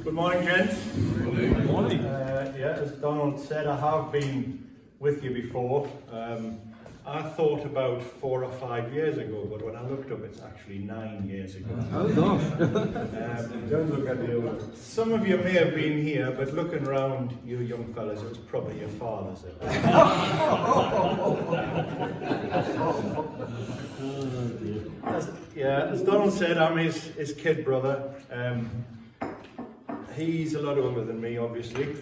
Good morning, gents. Good morning. Yeah, as Donald said, I have been with you before. I thought about 4 or 5 years ago, but when I looked up, it's actually 9 years ago. Oh gosh. Don't look at the old. Some of you may have been here, but looking around, you young fellas, it was probably your fathers. As Donald said, I'm his kid brother. He's a lot older than me, obviously.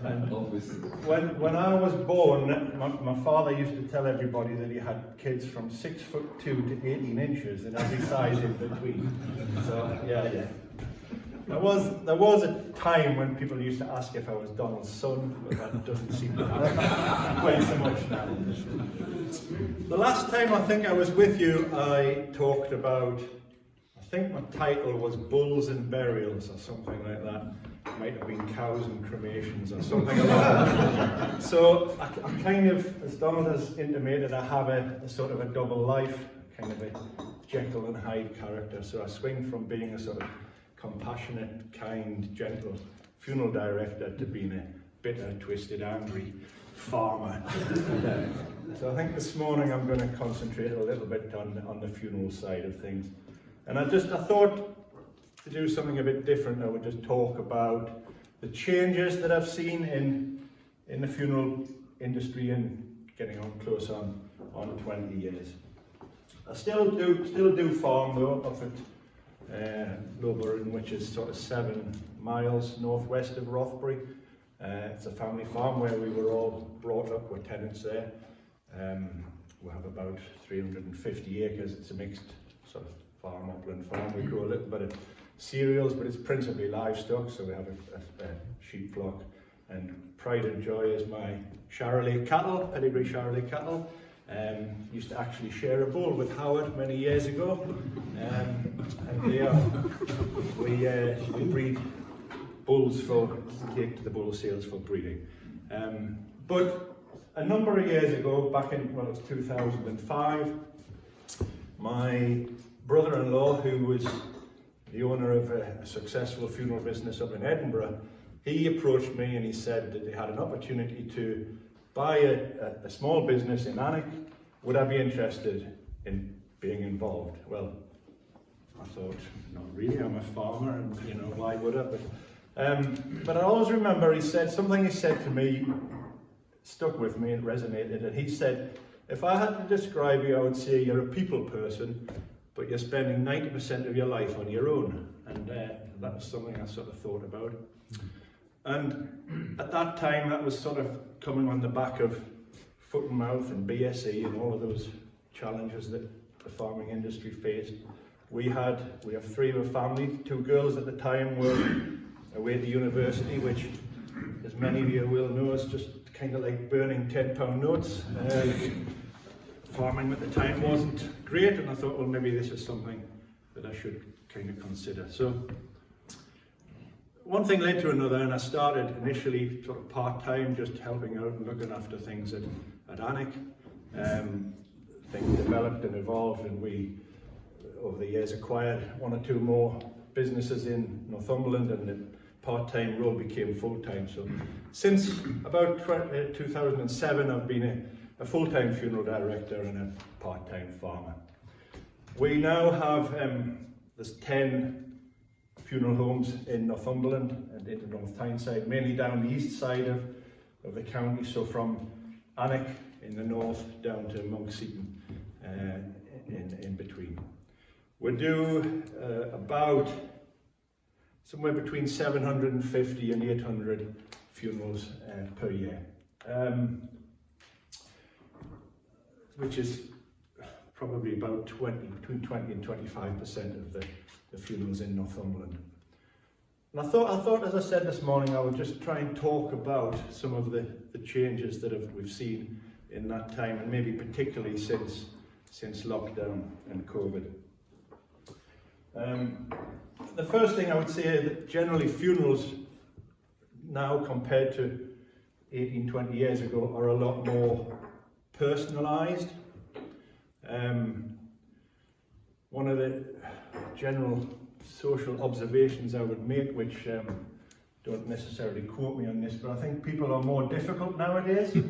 And when I was born, my father used to tell everybody that he had kids from 6'2" to 18 inches and every size in between. So yeah. There was a time when people used to ask if I was Donald's son, but that doesn't seem to happen quite so much now. The last time I think I was with you, I talked about, I think my title was Bulls and Burials or something like that. It might have been Cows and Cremations or something like that. So I kind of, as Donald has intimated, I have a sort of a double life, kind of a Jekyll and Hyde character. So I swing from being a sort of compassionate, kind, gentle funeral director to being a bitter, twisted, angry farmer. So I think this morning I'm going to concentrate a little bit on the funeral side of things. And I thought to do something a bit different. I would just talk about the changes that I've seen in the funeral industry and getting on close on 20 years. I still do farm though, up at Rothbury, which is sort of 7 miles northwest of Rothbury. It's a family farm where we were all brought up. We're tenants there. We have about 350 acres. It's a mixed sort of farm, upland farm. We grow a little bit of cereals, but it's principally livestock. So we have a sheep flock, and pride and joy is my Charolais cattle, pedigree Charolais cattle. Used to actually share a bull with Howard many years ago, and we breed bulls take to the bull sales for breeding. But a number of years ago, back in, well, it was 2005, my brother-in-law, who was the owner of a successful funeral business up in Edinburgh, he approached me and he said that they had an opportunity to buy a small business in Alnwick. Would I be interested in being involved? Well, I thought, not really, I'm a farmer and why would I? But I always remember something he said to me, stuck with me and resonated, and he said, if I had to describe you, I would say you're a people person, but you're spending 90% of your life on your own. And that was something I sort of thought about. And at that time, that was sort of coming on the back of foot and mouth and BSE and all of those challenges that the farming industry faced. We have 3 of a family. 2 girls at the time were away to university, which, as many of you will know, is just kind of like burning £10 notes. Farming at the time wasn't great, and I thought, well, maybe this is something that I should kind of consider. So one thing led to another, and I started initially sort of part-time, just helping out and looking after things at Alnwick. Things developed and evolved, and we, over the years, acquired 1 or 2 more businesses in Northumberland, and the part-time role became full-time. So since about 2007, I've been a full-time funeral director and a part-time farmer. We now have there's 10 funeral homes in Northumberland and into North Tyneside, mainly down the east side of the county, so from Alnwick in the north down to Monkseaton in between. We do about somewhere between 750 and 800 funerals per year, which is probably about between 20 and 25% of the funerals in Northumberland. And I thought, as I said this morning, I would just try and talk about some of the changes that we've seen in that time, and maybe particularly since lockdown and COVID. The first thing I would say is that generally funerals now, compared to 18-20 years ago, are a lot more personalised. One of the general social observations I would make, which don't necessarily quote me on this, but I think people are more difficult nowadays. We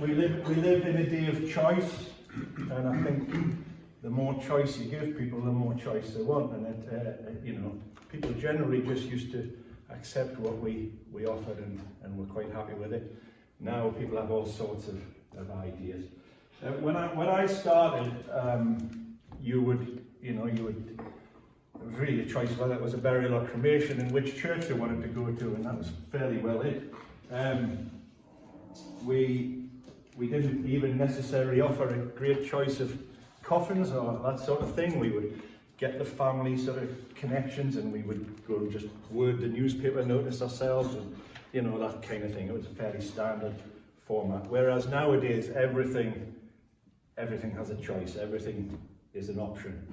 live in a day of choice, and I think the more choice you give people, the more choice they want. And you know, people generally just used to accept what we offered, and we're quite happy with it. Now people have all sorts of ideas. When I started, it was really a choice whether it was a burial or cremation and which church they wanted to go to, and that was fairly well it. We didn't even necessarily offer a great choice of coffins or that sort of thing. We would get the family sort of connections, and we would go and just word the newspaper notice ourselves, and you know, that kind of thing. It was a fairly standard format. Whereas nowadays, everything has a choice. Everything is an option,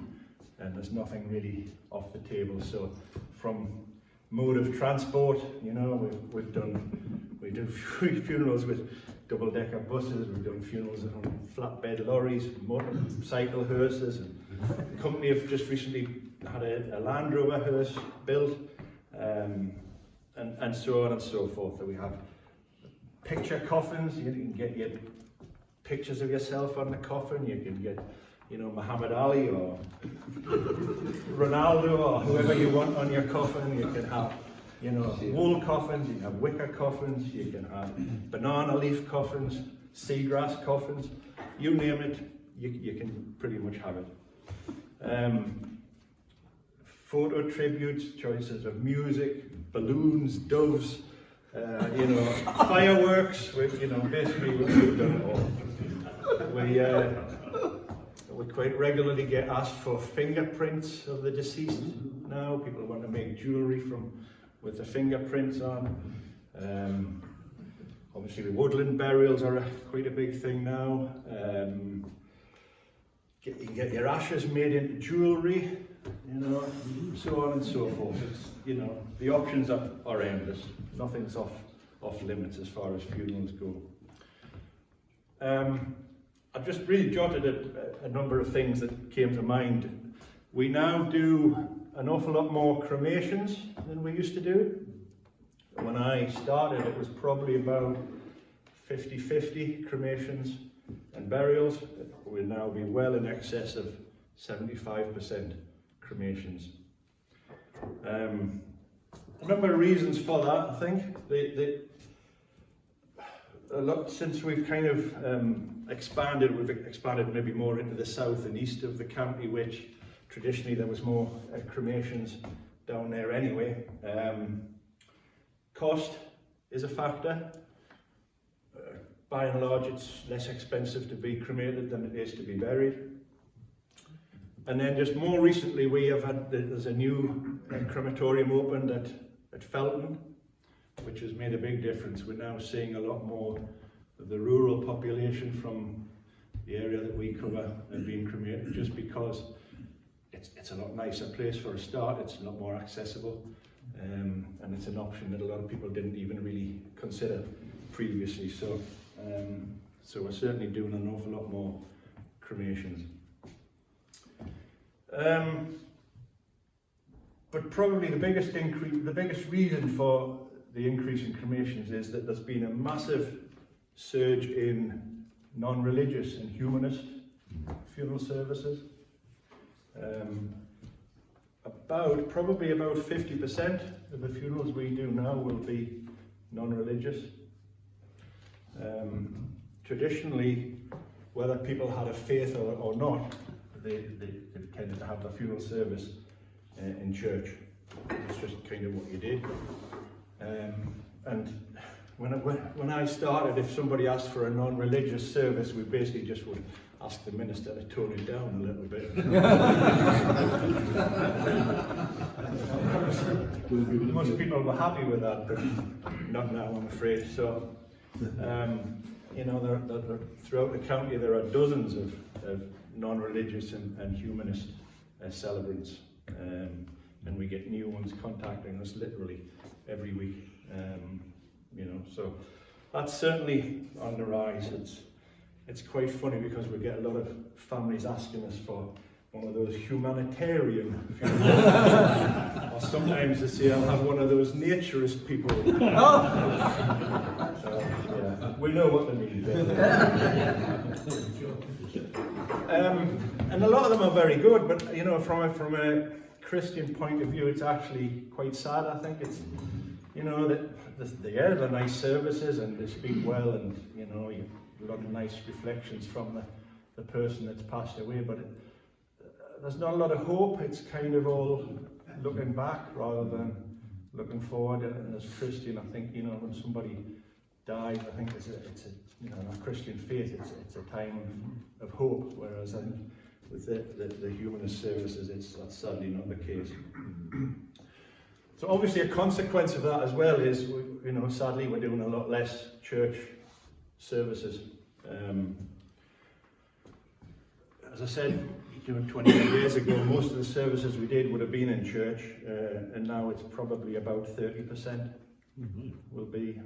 and there's nothing really off the table. So, from mode of transport, you know, we do funerals with double-decker buses. We've done funerals on flatbed lorries, motorcycle hearses, and the company have just recently had a Land Rover hearse built, and so on and so forth. So we have picture coffins. You can get your pictures of yourself on the coffin. You can get, you know, Muhammad Ali or Ronaldo or whoever you want on your coffin. You can have, you know, wool coffins. You can have wicker coffins. You can have banana leaf coffins, seagrass coffins. You name it, you can pretty much have it. Photo tributes, choices of music, balloons, doves, you know, fireworks. You know, basically we've done it all. We quite regularly get asked for fingerprints of the deceased now. People want to make jewellery with the fingerprints on. Obviously the woodland burials are quite a big thing now. You can get your ashes made into jewellery, you know, so on and so forth. It's, you know, the options are endless. Nothing's off limits as far as funerals go. I've just really jotted a number of things that came to mind. We now do an awful lot more cremations than we used to do. When I started, it was probably about 50-50 cremations and burials. We'll now be well in excess of 75% cremations. A number of reasons for that, I think. A lot since we've kind of expanded, we've expanded maybe more into the south and east of the county, which traditionally there was more cremations down there anyway. Cost is a factor. By and large, it's less expensive to be cremated than it is to be buried. And then just more recently, there's a new crematorium opened at Felton, which has made a big difference. We're now seeing a lot more of the rural population from the area that we cover being cremated, just because it's a lot nicer place for a start. It's a lot more accessible, and it's an option that a lot of people didn't even really consider previously. So we're certainly doing an awful lot more cremations. But probably the biggest reason for the increase in cremations is that there's been a massive surge in non-religious and humanist funeral services. Probably about 50% of the funerals we do now will be non-religious. Traditionally, whether people had a faith or not, they tended to have their funeral service in church. It's just kind of what you did. And when I started, if somebody asked for a non-religious service, we basically just would ask the minister to tone it down a little bit. Most people were happy with that, but not now, I'm afraid. So, you know, throughout the county there are dozens of non-religious and humanist celebrants, and we get new ones contacting us literally every week. You know, so that's certainly on the rise. It's quite funny because we get a lot of families asking us for one of those humanitarian funerals. Or sometimes they say I'll have one of those naturist people. So, yeah, we know what they mean. And a lot of them are very good, but you know, from a Christian point of view, it's actually quite sad. I think it's, you know, that they're nice services and they speak well, and you know, a lot of nice reflections from the person that's passed away, but there's not a lot of hope. It's kind of all looking back rather than looking forward. And as a Christian, I think, you know, when somebody dies, I think it's a you know, in our Christian faith, it's a time of hope. Whereas I think with the humanist services, that's sadly not the case. So obviously, a consequence of that as well is, you know, sadly, we're doing a lot less church services. As I said, 20 years ago, most of the services we did would have been in church, and now it's probably about 30% will be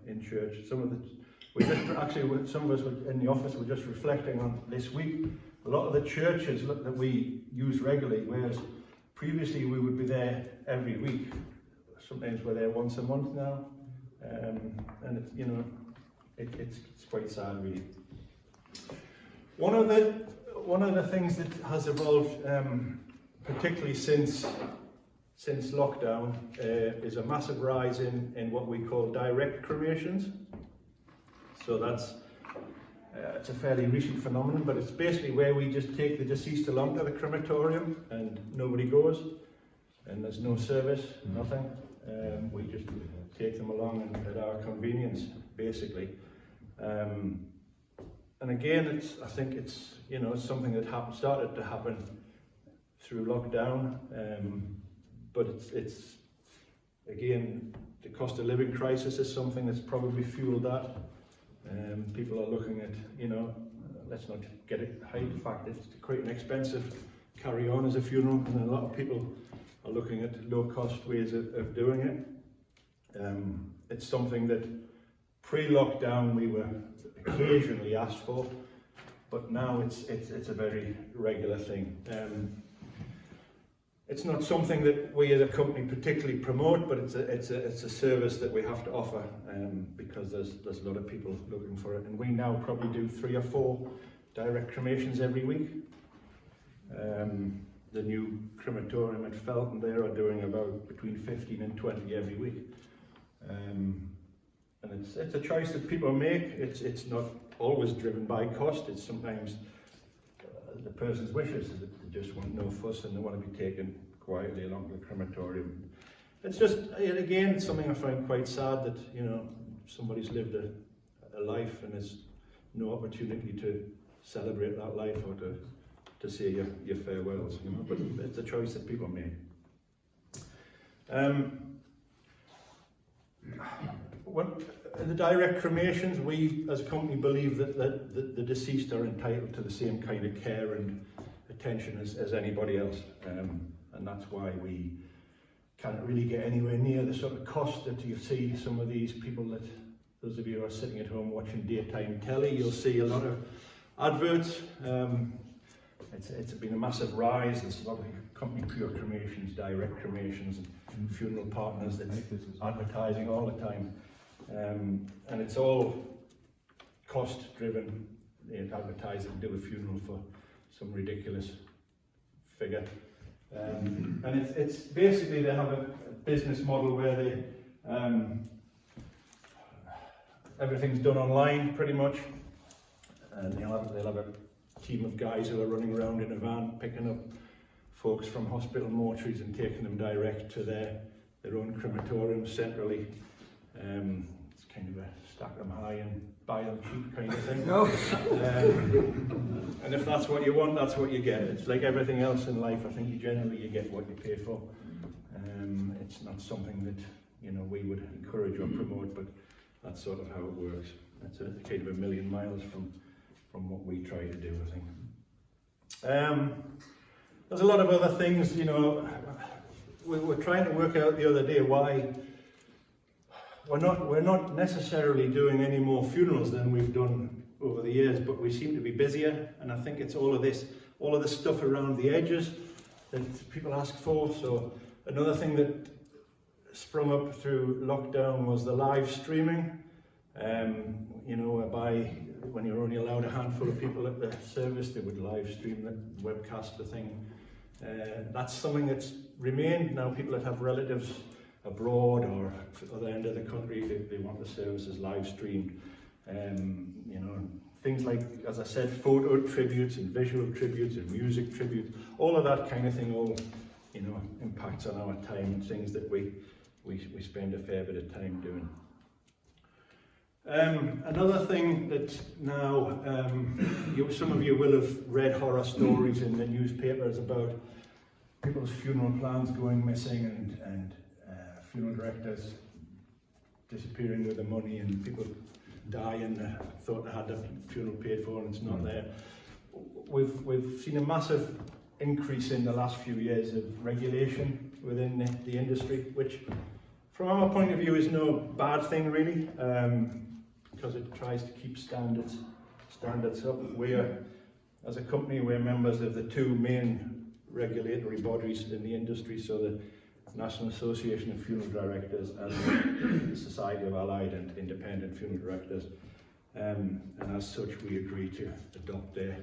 in church. Some of us in the office were just reflecting on this week. A lot of the churches that we use regularly, whereas previously we would be there every week. Sometimes we're there once a month now, and it's, you know, it's quite sad, really. One of the things that has evolved, particularly since lockdown, is a massive rise in what we call direct cremations. So that's it's a fairly recent phenomenon, but it's basically where we just take the deceased along to the crematorium and nobody goes, and there's no service, nothing. We just take them along at our convenience, basically. And again, I think it's, you know, it's something that started to happen through lockdown, but it's again, the cost of living crisis is something that's probably fueled that. People are looking at, you know, let's not get it high. The fact it's quite an expensive carry on as a funeral, and a lot of people are looking at low cost ways of doing it. It's something that pre-lockdown we were occasionally asked for, but now it's a very regular thing. It's not something that we as a company particularly promote, but it's a service that we have to offer, because there's a lot of people looking for it, and we now probably do 3 or 4 direct cremations every week. The new crematorium at Felton there are doing about between 15 and 20 every week. And it's a choice that people make. It's not always driven by cost. It's sometimes the person's wishes. They just want no fuss and they want to be taken quietly along to the crematorium. It's just, again, it's something I find quite sad that, you know, somebody's lived a life and there's no opportunity to celebrate that life or to say your farewells, you know. But it's a choice that people make. In the direct cremations, we as a company believe that the deceased are entitled to the same kind of care and attention as anybody else, and that's why we can't really get anywhere near the sort of cost that you see some of these people that, those of you who are sitting at home watching daytime telly, you'll see a lot of adverts. It's been a massive rise. There's a lot of company pure cremations, direct cremations, and funeral partners that's advertising all the time. And it's all cost driven. They advertise and do a funeral for some ridiculous figure. And it's basically they have a business model where they everything's done online pretty much, and they'll have a team of guys who are running around in a van picking up folks from hospital mortuaries and taking them direct to their own crematorium centrally. It's kind of a stack them high and buy them cheap kind of thing. No. And if that's what you want, that's what you get. It's like everything else in life. I think you generally get what you pay for. It's not something that, you know, we would encourage or promote, but that's sort of how it works. It's a kind of a million miles from what we try to do, I think. There's a lot of other things, you know. We were trying to work out the other day why we're not necessarily doing any more funerals than we've done over the years, but we seem to be busier, and I think it's all of this all of the stuff around the edges that people ask for. So another thing that sprung up through lockdown was the live streaming, you know, whereby when you're only allowed a handful of people at the service, they would live stream the webcast the thing. That's something that's remained. Now people that have relatives abroad or at the other end of the country, they want the services live streamed. You know, things like, as I said, photo tributes and visual tributes and music tributes, all of that kind of thing all, you know, impacts on our time and things that we spend a fair bit of time doing. Another thing that now, some of you will have read horror stories in the newspapers about people's funeral plans going missing and funeral directors disappearing with the money and people die and thought they had the funeral paid for and it's not there. We've seen a massive increase in the last few years of regulation within the industry, which from our point of view is no bad thing really, because it tries to keep standards up. We're, as a company, we're members of the two main regulatory bodies in the industry, so the National Association of Funeral Directors and the Society of Allied and Independent Funeral Directors, and as such we agree to adopt their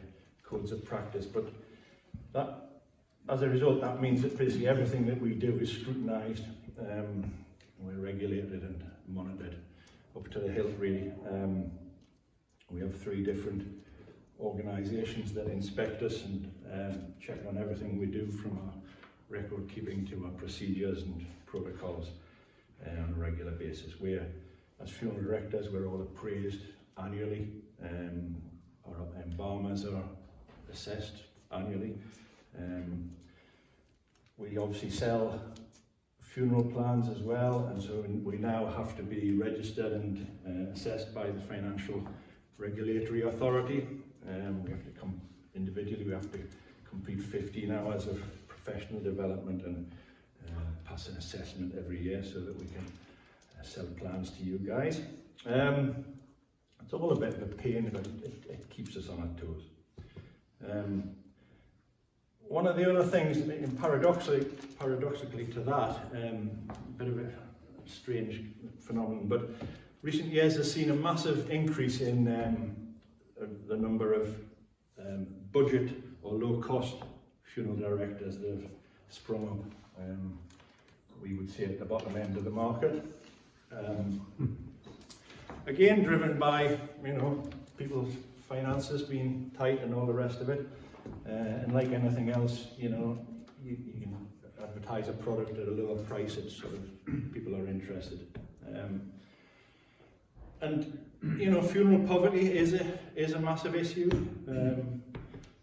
codes of practice. But that, as a result, that means that basically everything that we do is scrutinised. We're regulated and monitored up to the hilt really. We have 3 different organisations that inspect us and check on everything we do, from our record keeping to our procedures and protocols on a regular basis. We're, as funeral directors, we're all appraised annually. Our embalmers are assessed annually. We obviously sell funeral plans as well, and so we now have to be registered and assessed by the Financial Regulatory Authority. We have to come individually, we have to complete 15 hours of professional development and pass an assessment every year so that we can sell plans to you guys. It's all a bit of a pain, but it keeps us on our toes. One of the other things, paradoxically to that, a bit of a strange phenomenon, but recent years has seen a massive increase in the number of budget or low-cost funeral directors that have sprung up. We would say at the bottom end of the market. Again, driven by, you know, people's finances being tight and all the rest of it. And like anything else, you know, you can advertise a product at a lower price, it's sort of, people are interested. And, you know, funeral poverty is a massive issue.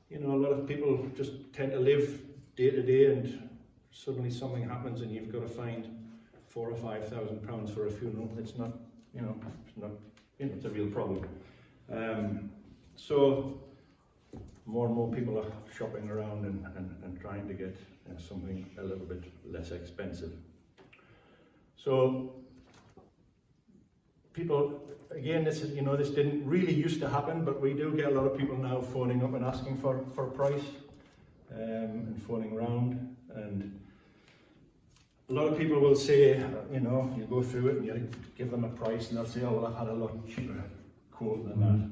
You know, a lot of people just tend to live day to day, and suddenly something happens and you've got to find £4,000 or £5,000 for a funeral. It's not, you know, it's a real problem. So more and more people are shopping around and trying to get something a little bit less expensive. So people, again, this is, you know, this didn't really used to happen, but we do get a lot of people now phoning up and asking for a price, and phoning around, and a lot of people will say, you know, you go through it and you give them a price and they'll say, oh well, I've had a lot cheaper quote than that.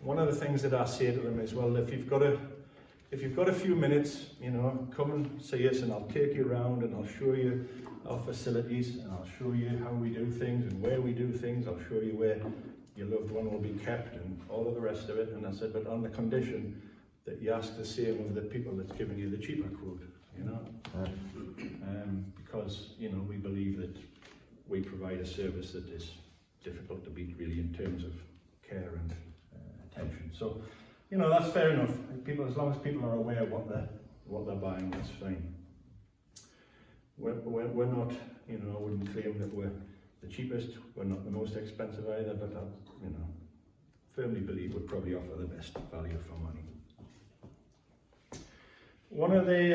One of the things that I say to them is, well, if you've got a few minutes, you know, come and see us and I'll take you around and I'll show you our facilities and I'll show you how we do things and where we do things. I'll show you where your loved one will be kept and all of the rest of it. And I said, but on the condition that you ask the same of the people that's giving you the cheaper quote, you know, because, you know, we believe that we provide a service that is difficult to beat really in terms of care and attention. So, you know, that's fair enough. People, as long as people are aware of what they're buying, that's fine. We're not, you know, I wouldn't claim that we're the cheapest. We're not the most expensive either, but I, you know, firmly believe we probably offer the best value for money. One of the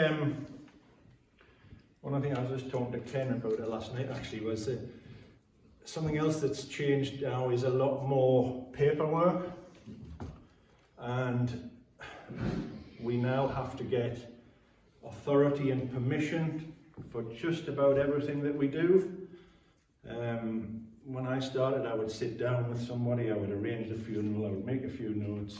things I was just talking to Ken about it last night actually was that something else that's changed now is a lot more paperwork. and we now have to get authority and permission for just about everything that we do. When I started, I would sit down with somebody, I would arrange the funeral, I would make a few notes,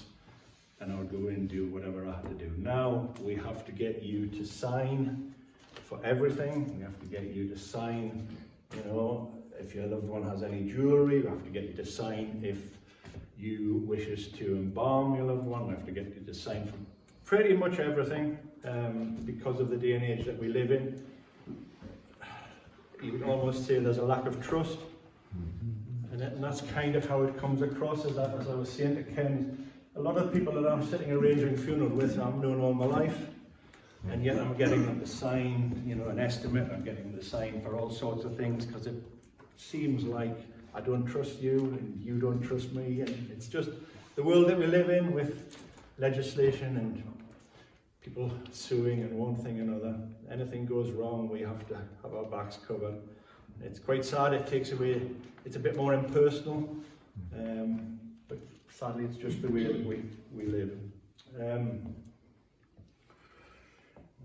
and I would go in and do whatever I had to do. Now we have to get you to sign for everything. We have to get you to sign, you know, if your loved one has any jewellery. We have to get you to sign if you wishes to embalm your loved one. We have to get you to sign for pretty much everything, because of the day and age that we live in. You would almost say there's a lack of trust, and that's kind of how it comes across. As I was saying to Ken, a lot of people that I'm sitting arranging funeral with, I've known all my life, and yet I'm getting them to sign, you know, an estimate. I'm getting them to sign for all sorts of things because it seems like I don't trust you and you don't trust me, and it's just the world that we live in with legislation and people suing and one thing and another. Anything goes wrong, we have to have our backs covered. It's quite sad. It takes away, it's a bit more impersonal, but sadly it's just the way that we live.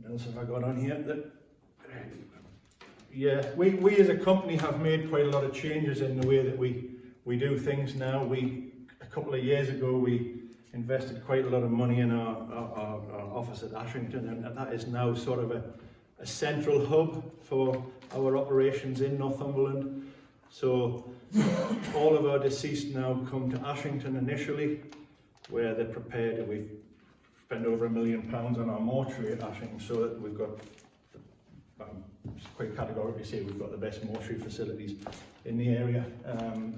What else have I got on here? Yeah, we as a company have made quite a lot of changes in the way that we do things now. A couple of years ago, we invested quite a lot of money in our office at Ashington, and that is now sort of a central hub for our operations in Northumberland. So all of our deceased now come to Ashington initially, where they're prepared. We've spent over £1 million on our mortuary at Ashington, so that we've got, quite categorically say, we've got the best mortuary facilities in the area.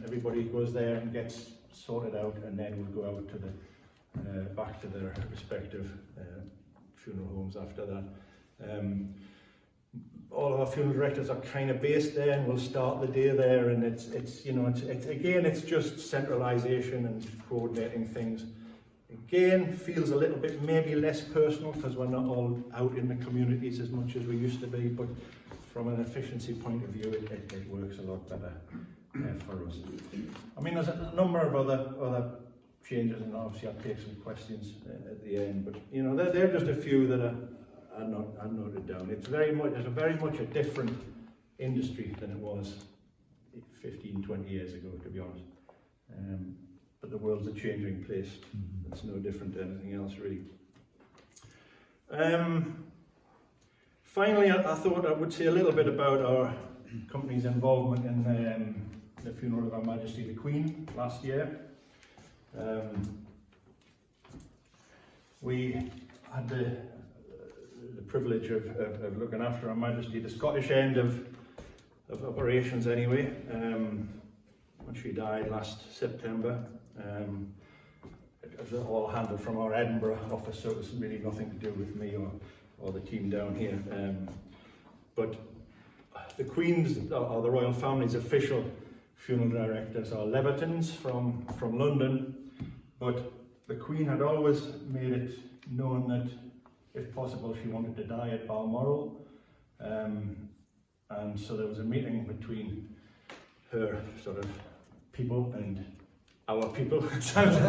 Everybody goes there and gets sorted out, and then we'll go out to the back to their respective funeral homes after that. All of our funeral directors are kind of based there, and we'll start the day there, and it's again, it's just centralisation and coordinating things. Again, feels a little bit maybe less personal because we're not all out in the communities as much as we used to be, but from an efficiency point of view, it works a lot better for us. I mean, there's a number of other changes, and obviously I'll take some questions at the end, but you know, they're just a few that are noted down. It's very much a different industry than it was 15, 20 years ago, to be honest. But the world's a changing place. It's no different to anything else, really. Finally, I thought I would say a little bit about our company's involvement in the funeral of Her Majesty the Queen last year. We had the privilege of looking after Her Majesty, the Scottish end of operations anyway, when she died last September. It was all handled from our Edinburgh office, so it was really nothing to do with me or the team down here. But the Queen's, or the royal family's official funeral directors are Levertons from London, but the Queen had always made it known that if possible she wanted to die at Balmoral, and so there was a meeting between her sort of people and our people. sounds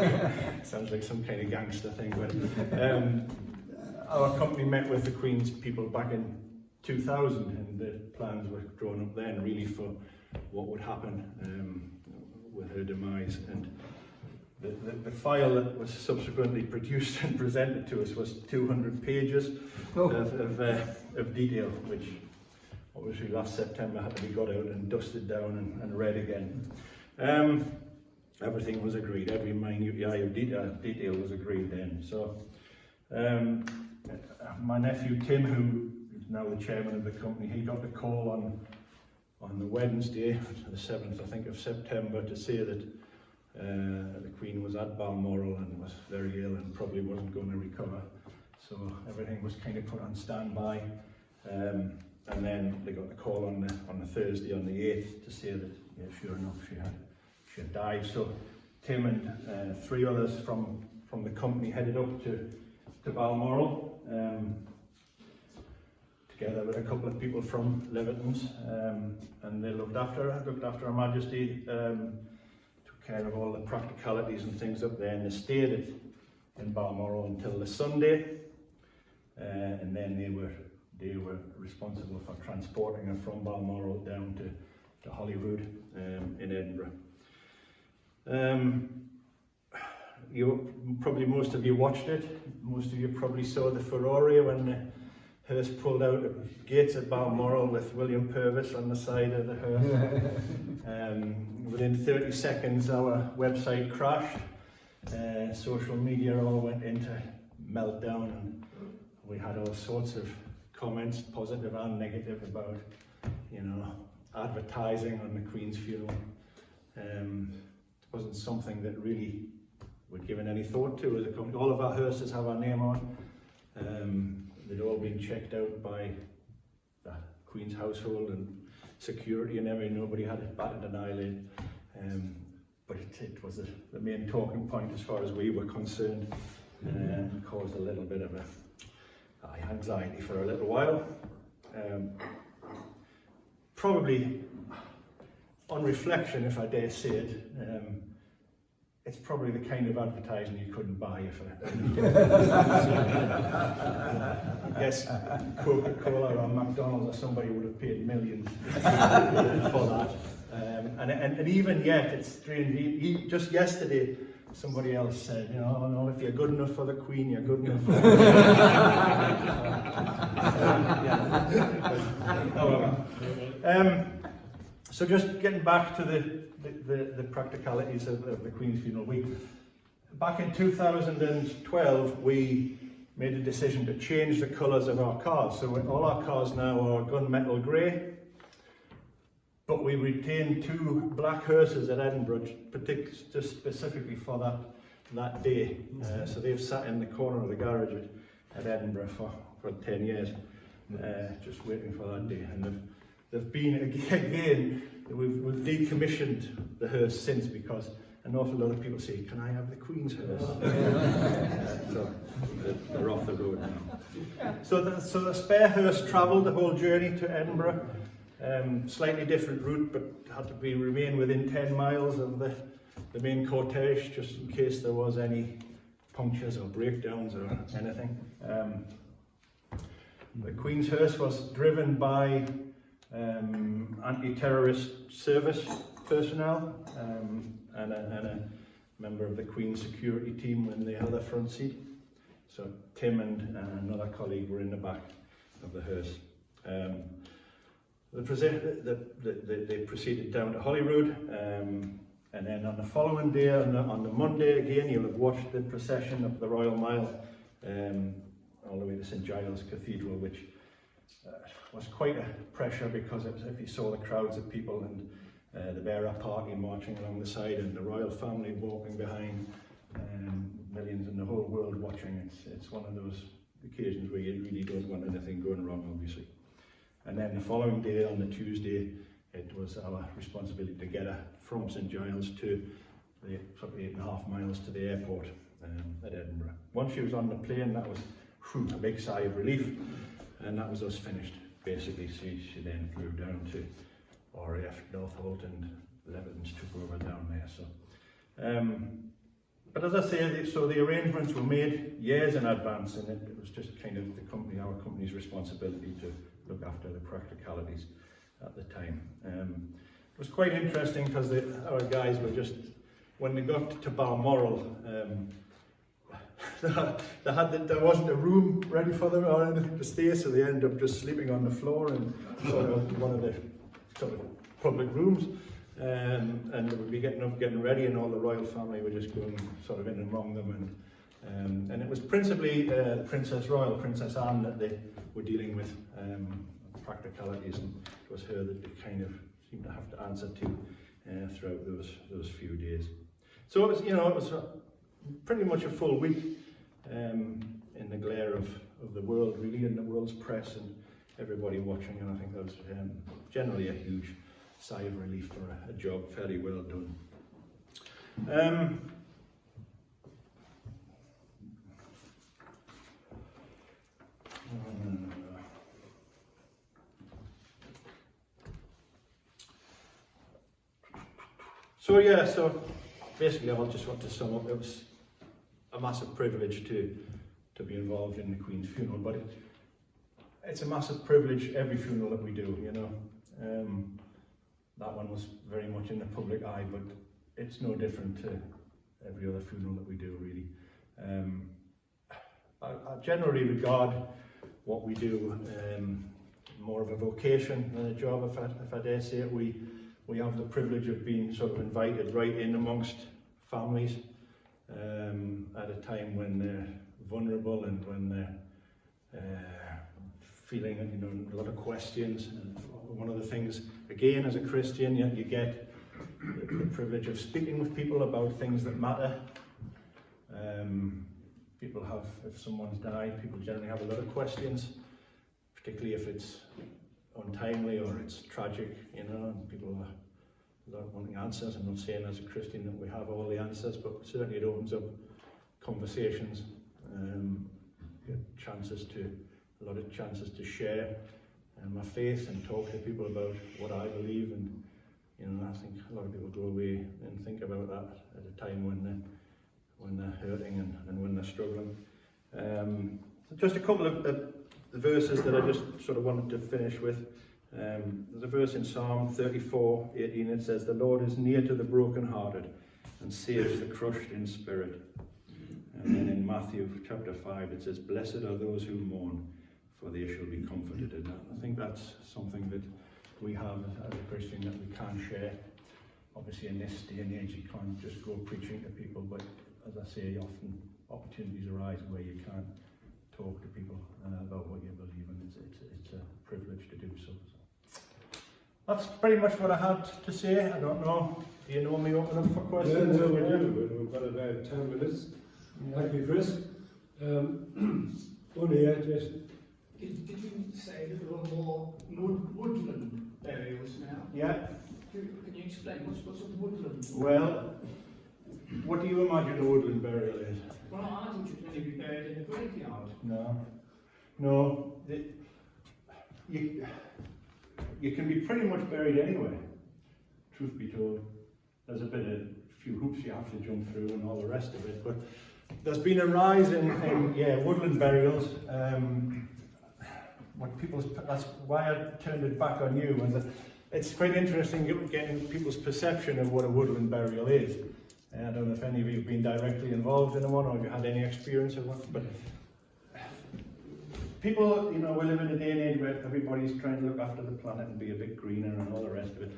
like some kind of gangster thing, but our company met with the Queen's people back in 2000, and the plans were drawn up then really for what would happen with her demise. And the file that was subsequently produced and presented to us was 200 pages of detail, which obviously last September had to be got out and dusted down and read again. Everything was agreed, every minute of detail was agreed then. So my nephew Tim, who is now the chairman of the company, he got the call on the Wednesday, the 7th I think of September, to say that the Queen was at Balmoral and was very ill and probably wasn't going to recover. So everything was kind of put on standby, and then they got the call on the Thursday, on the 8th, to say that, yeah, sure enough, she had died. So Tim and 3 others from the company headed up to Balmoral, together with a couple of people from Leverton's, and they looked after Her Majesty, took care of all the practicalities and things up there, and they stayed in Balmoral until the Sunday, and then they were responsible for transporting her from Balmoral down to Holyrood in Edinburgh. Most of you watched it. Most of you probably saw the furore when the hearse pulled out of the gates at Balmoral with William Purves on the side of the hearse. Within 30 seconds our website crashed. Social media all went into meltdown, and we had all sorts of comments, positive and negative, about, advertising on the Queen's funeral. It wasn't something that really we'd given any thought to as a company. All of our hearses have our name on. They'd all been checked out by the Queen's household and security and everything. Nobody had batted an eyelid. But it was the main talking point as far as we were concerned, and caused a little bit of anxiety for a little while. Probably, on reflection, if I dare say it, it's probably the kind of advertising you couldn't buy if I guess Coca-Cola or McDonald's or somebody would have paid millions for that. And even yet, it's strange. Just yesterday, somebody else said, no, if you're good enough for the Queen, you're good enough for the Queen. So just getting back to the practicalities of the Queen's funeral. Back in 2012, we made a decision to change the colours of our cars. So all our cars now are gunmetal grey, but we retained 2 black hearses at Edinburgh, just specifically for that day. So they've sat in the corner of the garage at Edinburgh for 10 years, just waiting for that day. And they've been, again, we've decommissioned the hearse since, because an awful lot of people say, can I have the Queen's hearse? So they're off the road now. So the spare hearse travelled the whole journey to Edinburgh. Slightly different route, but had to remain within 10 miles of the main cortege, just in case there was any punctures or breakdowns or anything. The Queen's hearse was driven by anti-terrorist service personnel and a member of the Queen's security team in the other front seat. So Tim and another colleague were in the back of the hearse. They proceeded down to Holyrood, and then on the following day, on the Monday again, you'll have watched the procession of the Royal Mile all the way to St Giles Cathedral, which was quite a pressure, because if you saw the crowds of people and the bearer party marching along the side and the royal family walking behind, millions in the whole world watching, it's one of those occasions where you really don't want anything going wrong, obviously. And then the following day, on the Tuesday, it was our responsibility to get her from St Giles to the sort of 8.5 miles to the airport at Edinburgh. Once she was on the plane, that was a big sigh of relief, and that was us finished. Basically, she then flew down to RAF Northolt, and Levittons took over down there. So, but as I say, so the arrangements were made years in advance, and it was just kind of our company's responsibility to look after the practicalities at the time. It was quite interesting, because our guys were just, when they got to Balmoral, there wasn't a room ready for them or anything to stay, so they ended up just sleeping on the floor in sort of one of the sort of public rooms, and they would be getting ready, and all the royal family were just going sort of in and among them, and it was principally Princess Anne that they were dealing with practicalities, and it was her that they kind of seemed to have to answer to throughout those few days. So it was pretty much a full week in the glare of the world, really, and the world's press and everybody watching, and I think that was generally a huge sigh of relief for a job fairly well done. So basically I just want to sum up. a massive privilege to be involved in the Queen's funeral, but it's a massive privilege every funeral that we do, you know. That one was very much in the public eye, but it's no different to every other funeral that we do, really. I generally regard what we do more of a vocation than a job, if I dare say it. We have the privilege of being sort of invited right in amongst families at a time when they're vulnerable and when they're feeling, you know, a lot of questions. And one of the things, again, as a Christian, you get the privilege of speaking with people about things that matter. People have, if someone's died, people generally have a lot of questions, particularly if it's untimely or it's tragic, you know, and people are wanting answers. I'm not saying as a Christian that we have all the answers, but certainly it opens up conversations, get a lot of chances to share my faith and talk to people about what I believe. And you know, I think a lot of people go away and think about that at a time when they're hurting and when they're struggling. So just a couple of the verses that I just sort of wanted to finish with. There's a verse in Psalm 34:18. It says, "The Lord is near to the brokenhearted and saves the crushed in spirit." And then in Matthew chapter 5 it says, "Blessed are those who mourn, for they shall be comforted." And I think that's something that we have as a Christian that we can share. Obviously in this day and age you can't just go preaching to people, but as I say, often opportunities arise where you can talk to people about what you believe, and it's a privilege to do so. That's pretty much what I had to say. I don't know, do you know me open up for questions? No, we do. We've got about 10 minutes. Thank you, Chris. One here, Jason. Did you say that there were more woodland burials now? Yeah. Can you explain what's sort of woodland? Well, what do you imagine a woodland burial is? Well, I thought you'd only be buried in a graveyard. No. You can be pretty much buried anywhere, truth be told. There's a few hoops you have to jump through and all the rest of it, but there's been a rise in woodland burials. That's why I turned it back on you. And it's quite interesting getting people's perception of what a woodland burial is. I don't know if any of you have been directly involved in one or if you had any experience of one, but people, you know, we live in a day and age where everybody's trying to look after the planet and be a bit greener and all the rest of it.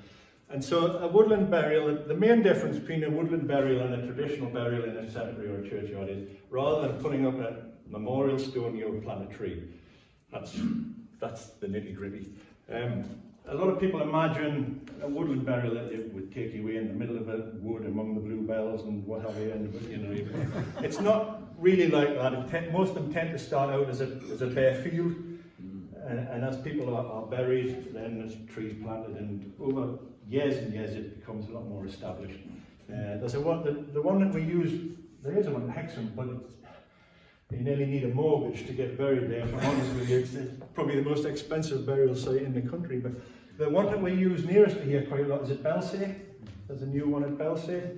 And so a woodland burial, the main difference between a woodland burial and a traditional burial in a cemetery or a churchyard is, rather than putting up a memorial stone, you'll plant a tree. That's the nitty-gritty. A lot of people imagine a woodland burial that it would take you away in the middle of a wood among the bluebells and what have you, and you know, it's not really like that. Most of them tend to start out as a bare field, and as people are buried, then there's trees planted, and over years and years it becomes a lot more established. There's the one that we use. There is one in Hexham, but you nearly need a mortgage to get buried there. If I'm honest with you, it's probably the most expensive burial site in the country. But the one that we use nearest to here quite a lot is at Belsay. There's a new one at Belsay,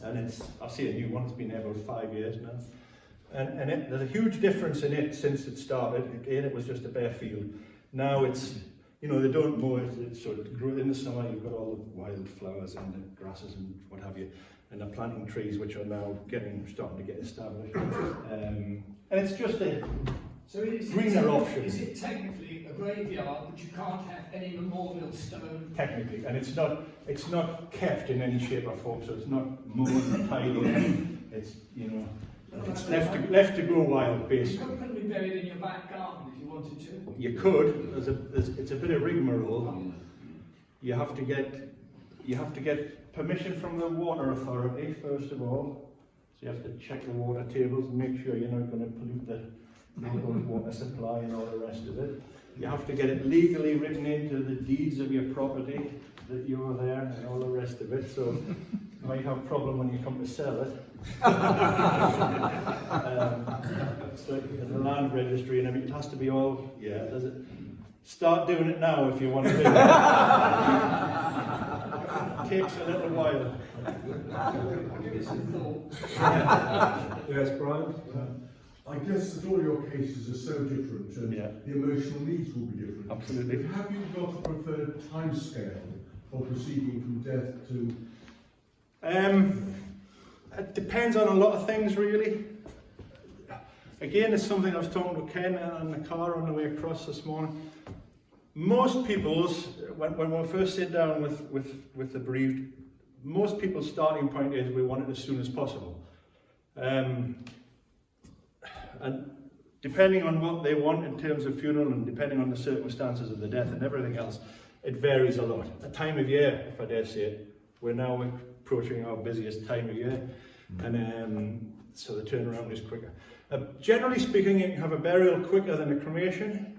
and I see a new one. It's been there about 5 years now, and there's a huge difference in it since it started. Again, it was just a bare field. Now it's, you know, they don't mow it. It's sort of in the summer. You've got all the wildflowers and the grasses and what have you. And they're planting trees which are now starting to get established. And it's just a greener option. Is it technically a graveyard, but you can't have any memorial stone? Technically, and it's not kept in any shape or form, so it's not mowed and tidy. It's, you know, it's left to grow wild, basically. You couldn't be buried in your back garden if you wanted to. You could. It's a bit of rigmarole. You have to get permission from the water authority first of all. So you have to check the water tables and make sure you're not going to pollute the local water supply and all the rest of it. You have to get it legally written into the deeds of your property that you're there and all the rest of it. So you might have a problem when you come to sell it. So the land registry and everything, it has to be all, does it? Start doing it now if you want to do it. takes a little while. Yes, Brian? I guess that all your cases are so different and Yeah. the emotional needs will be different. Absolutely. But have you got a preferred timescale for proceeding from death to... It depends on a lot of things, really. Again, it's something I was talking to Ken in the car on the way across this morning. Most people's, when we first sit down with the bereaved, most people's starting point is we want it as soon as possible. And depending on what they want in terms of funeral and depending on the circumstances of the death and everything else, it varies a lot. A time of year, if I dare say it, we're now approaching our busiest time of year, and so the turnaround is quicker. Generally speaking, you can have a burial quicker than a cremation.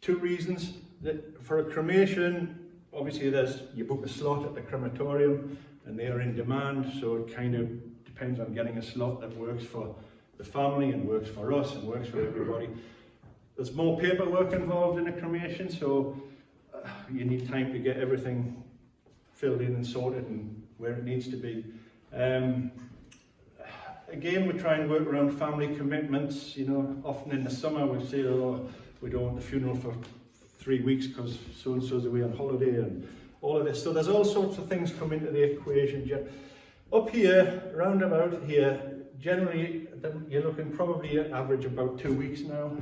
2 reasons. That for a cremation, obviously you book a slot at the crematorium and they are in demand, so it kind of depends on getting a slot that works for the family and works for us and works for everybody. There's more paperwork involved in a cremation, so you need time to get everything filled in and sorted and where it needs to be. Again, we try and work around family commitments. You know, often in the summer we say, oh, we don't want the funeral for 3 weeks because so-and-so's away on holiday and all of this. So there's all sorts of things come into the equation. Up here, round about here, generally you're looking probably an average about 2 weeks now.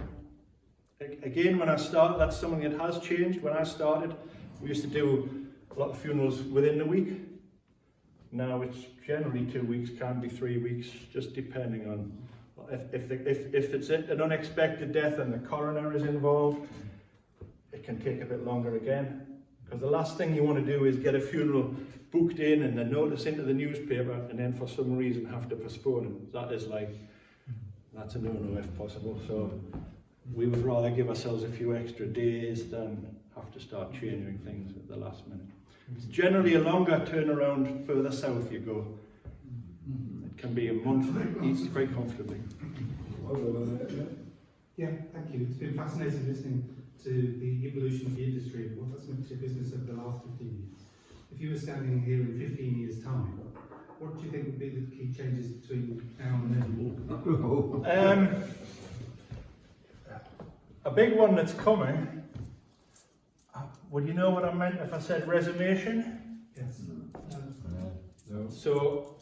Again, when I started, that's something that has changed. When I started, we used to do a lot of funerals within the week. Now it's generally 2 weeks, can be 3 weeks, just depending on if it's an unexpected death and the coroner is involved. It can take a bit longer again, because the last thing you want to do is get a funeral booked in and then notice into the newspaper and then for some reason have to postpone it. That's a no-no if possible. So we would rather give ourselves a few extra days than have to start changing things at the last minute. It's generally a longer turnaround further south you go. It can be a month each quite comfortably. Yeah, thank you. It's been fascinating listening to the evolution of the industry and what that's meant to your business over the last 15 years. If you were standing here in 15 years' time, what do you think would be the key changes between now and then? A big one that's coming. Would you know what I meant if I said reservation? Yes. No. So,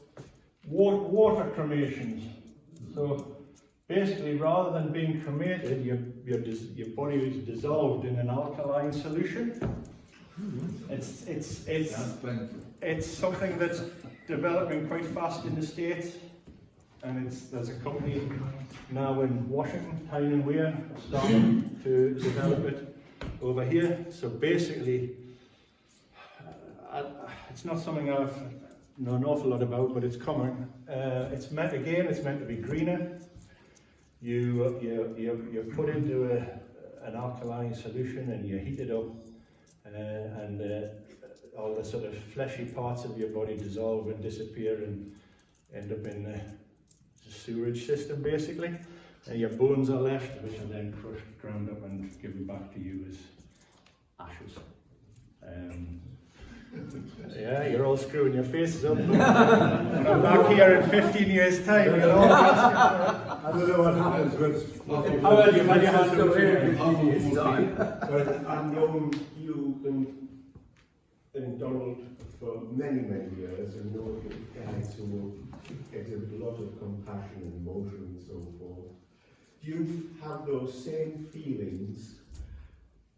water cremations. So, basically, rather than being cremated, your body is dissolved in an alkaline solution. It's something that's developing quite fast in the States, and there's a company now in Washington, Tyne and Weir, starting to develop it over here. So basically, it's not something I've known an awful lot about, but it's coming. It's meant to be greener. You put into an alkaline solution and you heat it up, and all the sort of fleshy parts of your body dissolve and disappear and end up in the sewage system, basically. And your bones are left, which are then crushed, ground up and given back to you as ashes. Yeah, you're all screwing your faces up. When I'm back here in 15 years' time, you'll all I don't know what happens with... well, you've had your hand up here. But I've known you and Donald for many, many years, and know you guys who exhibit a lot of compassion and emotion and so forth. Do you have those same feelings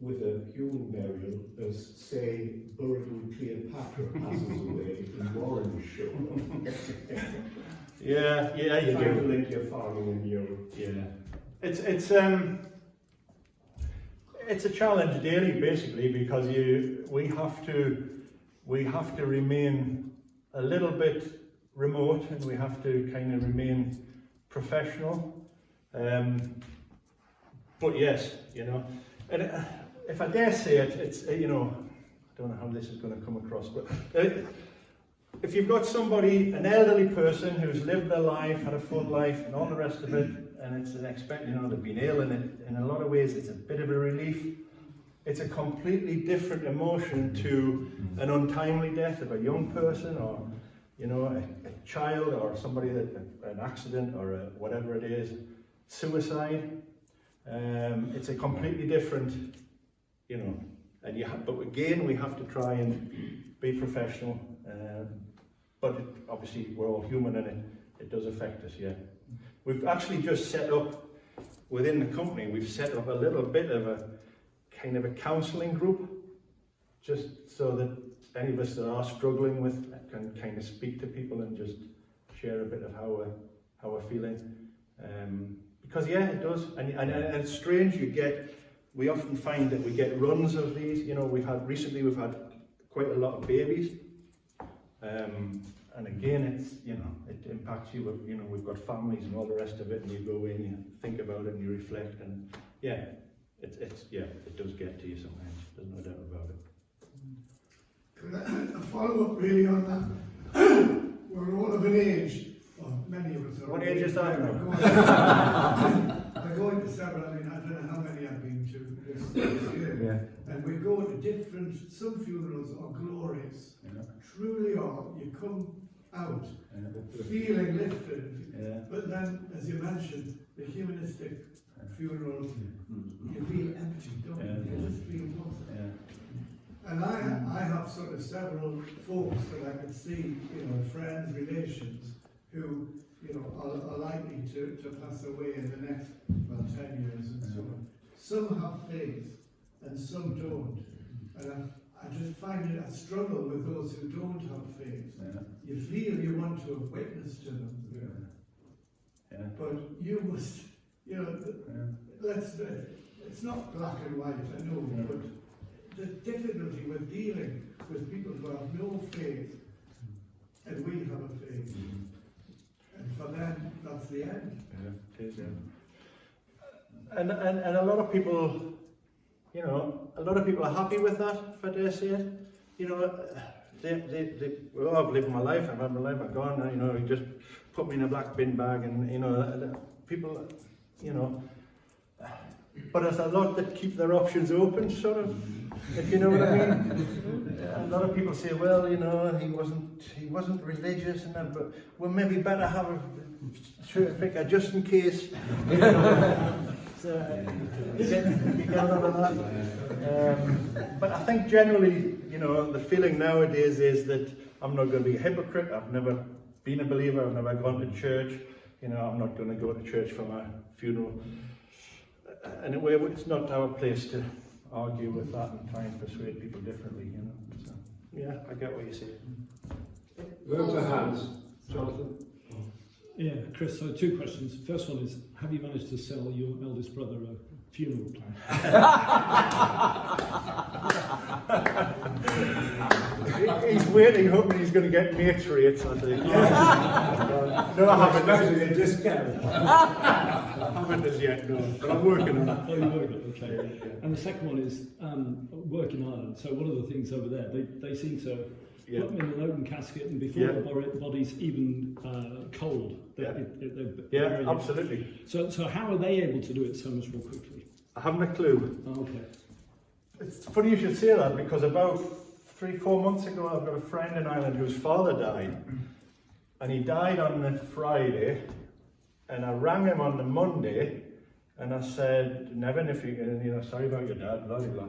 with a human burial as, say, Burton Cleopatra passes away in Warren's show? Yeah, you Trying to do. link your farming and your... Yeah, it's a challenge daily, basically, because we have to remain a little bit remote, and we have to kind of remain professional. But yes, and if I dare say it, it's I don't know how this is going to come across, but if you've got somebody, an elderly person who's lived their life, had a full life, and all the rest of it, and it's an they've been ill, and in a lot of ways it's a bit of a relief. it's a completely different emotion to an untimely death of a young person, or you know, a child, or somebody that an accident, or whatever it is, suicide. It's a completely different, you know, and but again, we have to try and be professional. But obviously, we're all human, and it does affect us. Yeah, we've actually just set up within the company. We've set up a little bit of a kind of a counselling group, just so that any of us that are struggling with can kind of speak to people and just share a bit of how we're feeling. Because yeah, it does, and it's strange. We often find that we get runs of these. You know, we've had quite a lot of babies, and again, it's, you know, it impacts you. You know, we've got families and all the rest of it, and you go in, you think about it, and you reflect, and yeah, it does get to you sometimes. There's no doubt about it. A follow-up really on that. We're all of an age, well, many of us are. What age is that? I go into several, I mean, I don't know how many I've been to this year. Yeah. And we go to different, some funerals are glorious, truly are. You come out feeling lifted, but then, as you mentioned, the humanistic funerals, you feel empty, don't you? You just feel nothing. And I have sort of several folks that I could see, you know, friends, relations, who, you know, are likely to pass away in the next, well, 10 years and so on. Some have faith and some don't. And I just find it a struggle with those who don't have faith. You feel you want to have witnessed to them. But you must, you know, it's not black and white, I know, but the difficulty with dealing with people who have no faith, and we have a faith. And for them, that's the end. Yeah, it is, And a lot of people, you know, are happy with that, if I dare say it. You know, well, I've lived my life, I've had my life, I've gone, you know, you just put me in a black bin bag, and, you know, people, you know, but there's a lot that keep their options open, sort of, if you know what I mean. A lot of people say, well, you know, he wasn't religious and that, but well, maybe better have a church vicar just in case. So you get a lot of that. But I think generally, you know, the feeling nowadays is that I'm not going to be a hypocrite. I've never been a believer. I've never gone to church. You know, I'm not going to go to church for my funeral. Anyway, it's not our place to argue with that and try and persuade people differently, you know. So, yeah, I get what you're saying. Vote to hands. Jonathan? Yeah, Chris, so 2 questions. First one is, have you managed to sell your eldest brother a funeral plan? He's waiting, hoping he's going to get mates rates, I think. No, I haven't. Imagine a discount. I haven't as yet, no. But I'm working on it. Oh, you're working on it, okay. And the second one is, work in Ireland. So one of the things over there, they seem to put them in an open casket, and before the body's even cold, they're absolutely. So how are they able to do it so much more quickly? I haven't a clue. Oh, okay. It's funny you should say that, because about 3-4 months ago, I've got a friend in Ireland whose father died, and he died on the Friday, and I rang him on the Monday, and I said, Nevin, if you know, sorry about your dad, blah, blah, blah.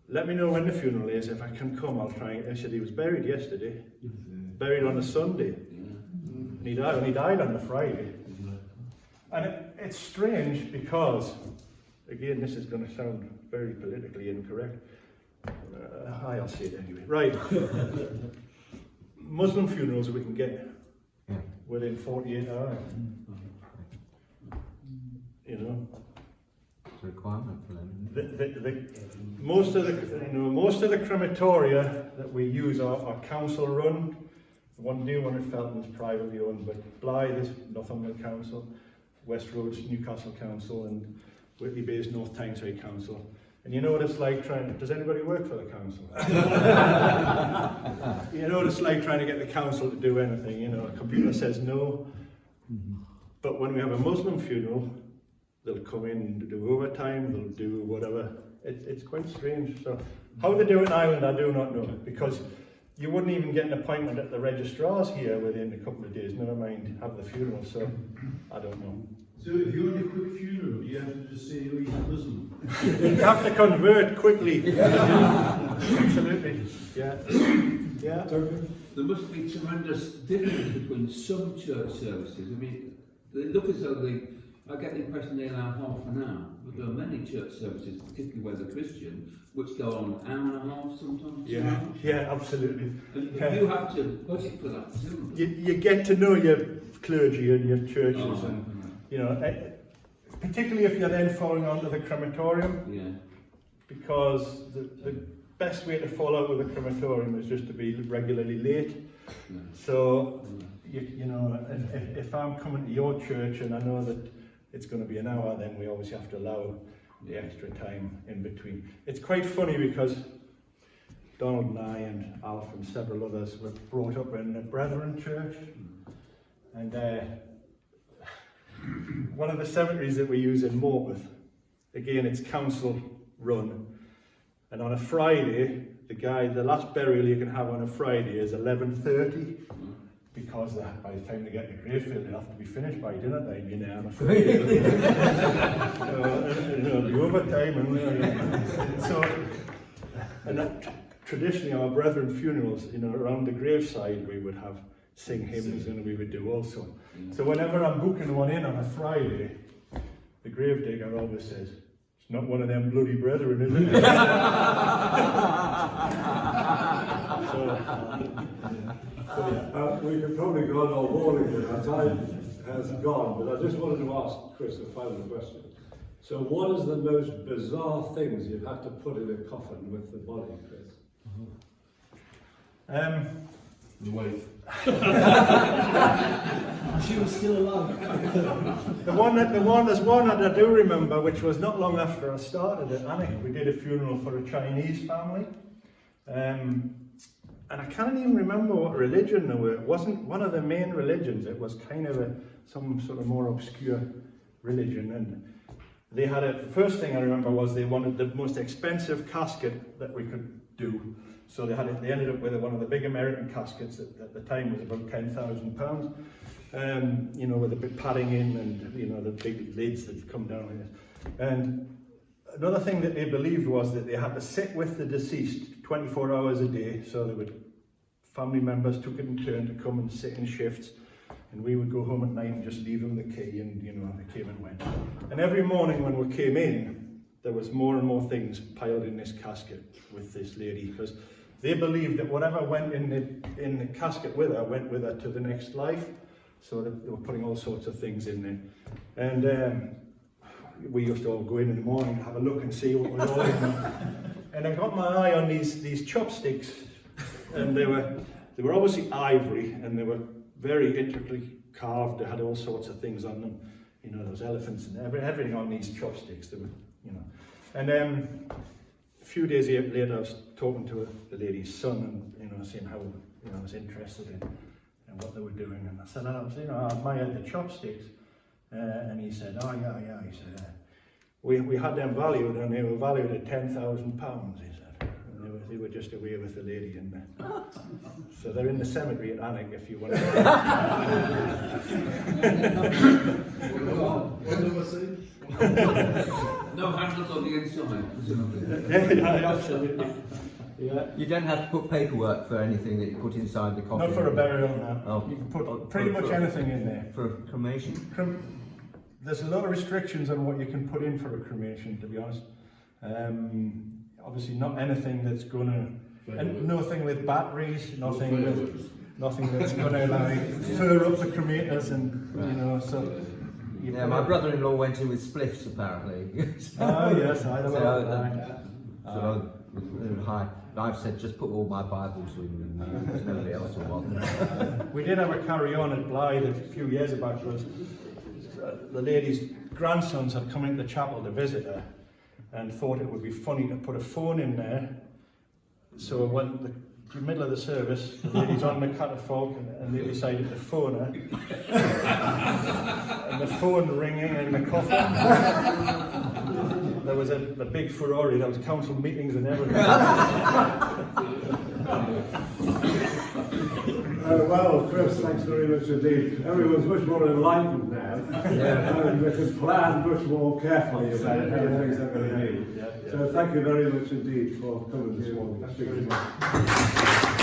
Let me know when the funeral is. If I can come, I'll try. He said he was buried yesterday, buried on a Sunday, and he died on the Friday. And it's strange because, again, this is going to sound very politically incorrect. I'll say it anyway. Right. Muslim funerals we can get within 48 hours. You know. It's a requirement for them. Most of the crematoria that we use are council run. The one new one at Felton's privately owned, but Blythe is Northumberland Council, West Roads Newcastle Council, and Whitley Bay's North Tyneside Council. And you know what it's like does anybody work for the council? You know what it's like trying to get the council to do anything, you know, a computer says no. But when we have a Muslim funeral, they'll come in to do overtime, they'll do whatever, It's quite strange. So how they do it in Ireland, I do not know, because you wouldn't even get an appointment at the registrars here within a couple of days, never mind have the funeral, so I don't know. So if you want a quick funeral, you have to just say, oh, he's a Muslim. You have to convert quickly. Absolutely. Yeah. Yeah. There must be tremendous difference between some church services. I mean, they look as though I get the impression they allow half an hour, but there are many church services, particularly where they're Christian, which go on an hour and a half sometimes. Yeah. Yeah, absolutely. And Yeah. you have to budget for that too. You get to know your clergy and your churches, Oh, and you know, particularly if you're then falling onto the crematorium, yeah. because the best way to fall out with a crematorium is just to be regularly late. Yeah. So, you know, if I'm coming to your church and I know that it's going to be an hour, then we always have to allow the extra time in between. It's quite funny because Donald and I and Alf and several others were brought up in a Brethren church, and one of the cemeteries that we use in Morpeth, again it's council run, and on a Friday, the last burial you can have on a Friday is 11:30, because by the time they get to Greyfield, they'll have to be finished by dinner time, you know, on a Friday. The overtime and so, and traditionally our brethren funerals, you know, around the graveside we would have sing hymns and we would do also. So whenever I'm booking one in on a Friday, the gravedigger always says, "It's not one of them bloody brethren, is it?" We could probably go on all morning, but our time has gone. But I just wanted to ask Chris a final question. So what is the most bizarre things you've had to put in a coffin with the body, Chris? The wife. She was still alive. There's one that I do remember, which was not long after I started at Alnwick. We did a funeral for a Chinese family. And I can't even remember what religion they were. It wasn't one of the main religions. It was kind of some sort of more obscure religion. And they had the first thing I remember was they wanted the most expensive casket that we could do. So they ended up with one of the big American caskets that at the time was about £10,000. You know, with the big padding in and, you know, the big lids that come down with it. And another thing that they believed was that they had to sit with the deceased 24 hours a day, so family members took it in turn to come and sit in shifts, and we would go home at night and just leave them the key, and, you know, they came and went. And every morning when we came in, there was more and more things piled in this casket with this lady, because they believed that whatever went in the casket with her went with her to the next life, so they were putting all sorts of things in there. And we used to all go in the morning and have a look and see what was all in there. And I got my eye on these chopsticks, and they were obviously ivory, and they were very intricately carved. They had all sorts of things on them, you know, those elephants and everything on these chopsticks. They were, you know. And a few days later, I was talking to the lady's son, and, you know, seeing how, you know, I was interested in what they were doing. And I said, I admired the chopsticks. And he said, oh yeah. He said, we had them valued, and they were valued at £10,000. He said, and they were just away with the lady in there. So they're in the cemetery at Alnwick if you want to. What do I say? No handles on the inside. Yeah, absolutely. Yeah. You don't have to put paperwork for anything that you put inside the coffin. Not for a burial, no. Oh. You can put pretty much anything in there. For cremation? There's a lot of restrictions on what you can put in for a cremation, to be honest. Obviously not anything that's going to, and nothing with batteries, nothing that's going to like fur up the cremators, and you know, so. Yeah, my brother-in-law went in with spliffs apparently. Oh yes, I know. I've said just put all my Bibles in, and nobody else will want them. We did have a carry-on at Blythe a few years back, because the lady's grandsons had come into the chapel to visit her and thought it would be funny to put a phone in there. So when the middle of the service, the lady's on the catafalque, and they decided to phone her. And the phone ringing in the coffin. there was a big furore, there was council meetings and everything. Well, Chris, thanks very much indeed. Everyone's much more enlightened now. And we can plan much more carefully about how things are going to be. So thank you very much indeed for coming this morning. Thanks very much.